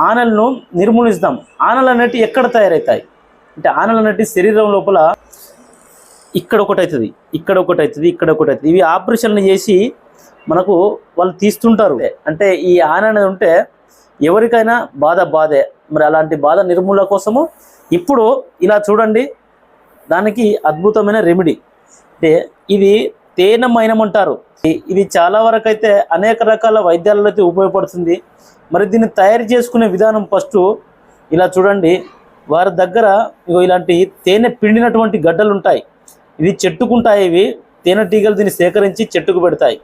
ఆనలను నిర్మూలిస్తాం. ఆనలు అనేవి ఎక్కడ తయారవుతాయి అంటే ఆనలు అనేవి శరీరం లోపల ఇక్కడ ఒకటి అవుతుంది, ఇక్కడ ఒకటి అవుతుంది, ఇక్కడ ఒకటి అవుతుంది. ఇవి ఆపరేషన్లు చేసి మనకు వాళ్ళు తీస్తుంటారు. అంటే ఈ ఆన అనేది ఉంటే ఎవరికైనా బాధే. మరి అలాంటి బాధ నిర్మూలన కోసము ఇప్పుడు ఇలా చూడండి, దానికి అద్భుతమైన రెమెడీ. అంటే ఇది తేనె మైనం అంటారు. ఇది చాలా వరకు అయితే అనేక రకాల వైద్యాలలో అయితే ఉపయోగపడుతుంది. మరి దీన్ని తయారు చేసుకునే విధానం ఫస్ట్ ఇలా చూడండి. వారి దగ్గర ఇలాంటి తేనె పిండినటువంటి గడ్డలు ఉంటాయి. ఇది చెట్టుకుంటాయి. ఇవి తేనెటీగలు దీన్ని సేకరించి చెట్టుకు పెడతాయి.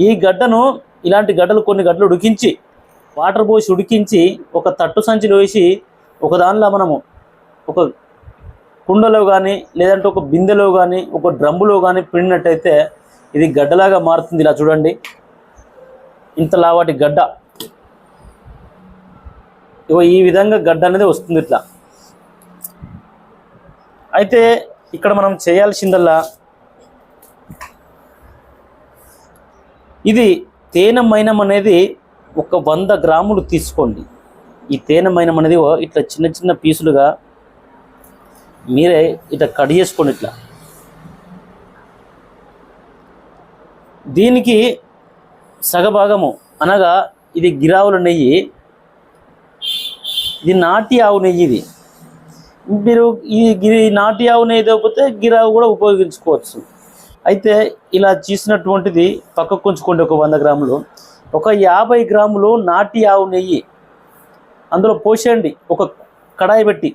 ఈ గడ్డను ఇలాంటి గడ్డలు కొన్ని గడ్డలు ఉడికించి వాటర్ పోసి ఉడికించి ఒక తట్టు సంచిలో వేసి ఒక దానిలో మనము ఒక కుండలో కానీ లేదంటే ఒక బిందెలో కానీ ఒక డ్రమ్ములో కానీ పిండినట్టయితే ఇది గడ్డలాగా మారుతుంది. ఇలా చూడండి, ఇంత లావాటి గడ్డ. ఈ విధంగా గడ్డ అనేది వస్తుంది ఇట్లా. అయితే ఇక్కడ మనం చేయాల్సిందల్లా ఇది తేనె మైనం అనేది ఒక 100 గ్రాములు తీసుకోండి. ఈ తేనె మైనం అనేది ఇట్లా చిన్న చిన్న పీసులుగా మీరే ఇట్లా కట్ చేసుకోండి. ఇట్లా దీనికి సగభాగము అనగా ఇది గిరావుల నెయ్యి, ఇది నాటి ఆవు నెయ్యి. ఇది మీరు ఈ నాటి ఆవు నెయ్యి లేకపోతే గిరావు కూడా ఉపయోగించుకోవచ్చు. అయితే ఇలా చేసినటువంటిది పక్కకు ఉంచుకోండి. ఒక 100 గ్రాములు, ఒక 50 గ్రాములు నాటి ఆవు నెయ్యి అందులో పోసేయండి. ఒక కడాయి పెట్టి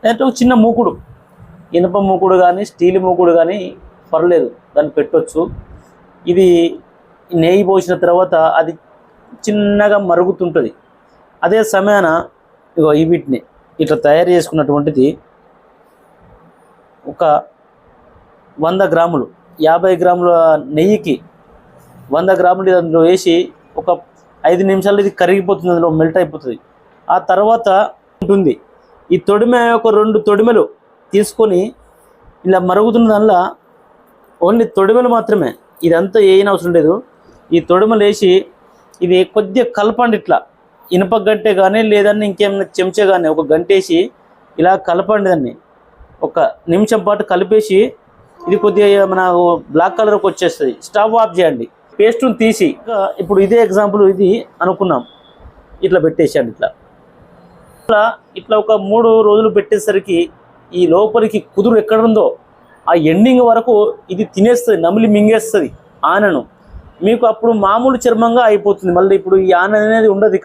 అంటే ఒక చిన్న మూకుడు, ఇనుప మూకుడు కానీ స్టీల్ మూకుడు కానీ పర్లేదు, దాన్ని పెట్టవచ్చు. ఇది నెయ్యి పోసిన తర్వాత అది చిన్నగా మరుగుతుంటుంది. అదే సమయాన వీటిని ఇట్లా తయారు చేసుకున్నటువంటిది ఒక 100 గ్రాములు 50 గ్రాముల నెయ్యికి 100 గ్రాములు అందులో వేసి ఒక 5 నిమిషాలు ఇది కరిగిపోతుంది, అందులో మెల్ట్ అయిపోతుంది. ఆ తర్వాత ఉంటుంది ఈ తొడిమె, ఒక 2 తొడిమెలు తీసుకొని ఇలా మరుగుతున్న దానిలో ఓన్లీ తొడిమెలు మాత్రమే, ఇదంతా ఏం అవసరం లేదు. ఈ తొడిమెలు వేసి ఇది కొద్దిగా కలపండి. ఇట్లా ఇనుప గంటె కానీ లేదని ఇంకేమైనా చెంచా కానీ ఒక గంటేసి ఇలా కలపండి. దాన్ని ఒక నిమిషం పాటు కలిపేసి ఇది కొద్దిగా మన బ్లాక్ కలర్కి వచ్చేస్తుంది. స్టవ్ ఆఫ్ చేయండి, పేస్ట్ని తీసి ఇప్పుడు ఇదే ఎగ్జాంపుల్ ఇది అనుకున్నాం, ఇట్లా పెట్టేసాడు. ఇట్లా ఒక 3 రోజులు పెట్టేసరికి ఈ లోపలికి కుదురు ఎక్కడ ఉందో ఆ ఎండింగ్ వరకు ఇది తినేస్తుంది, నమిలి మింగేస్తుంది ఆనను. మీకు అప్పుడు మామూలు చర్మంగా అయిపోతుంది. మళ్ళీ ఇప్పుడు ఈ ఆన అనేది ఉండదు.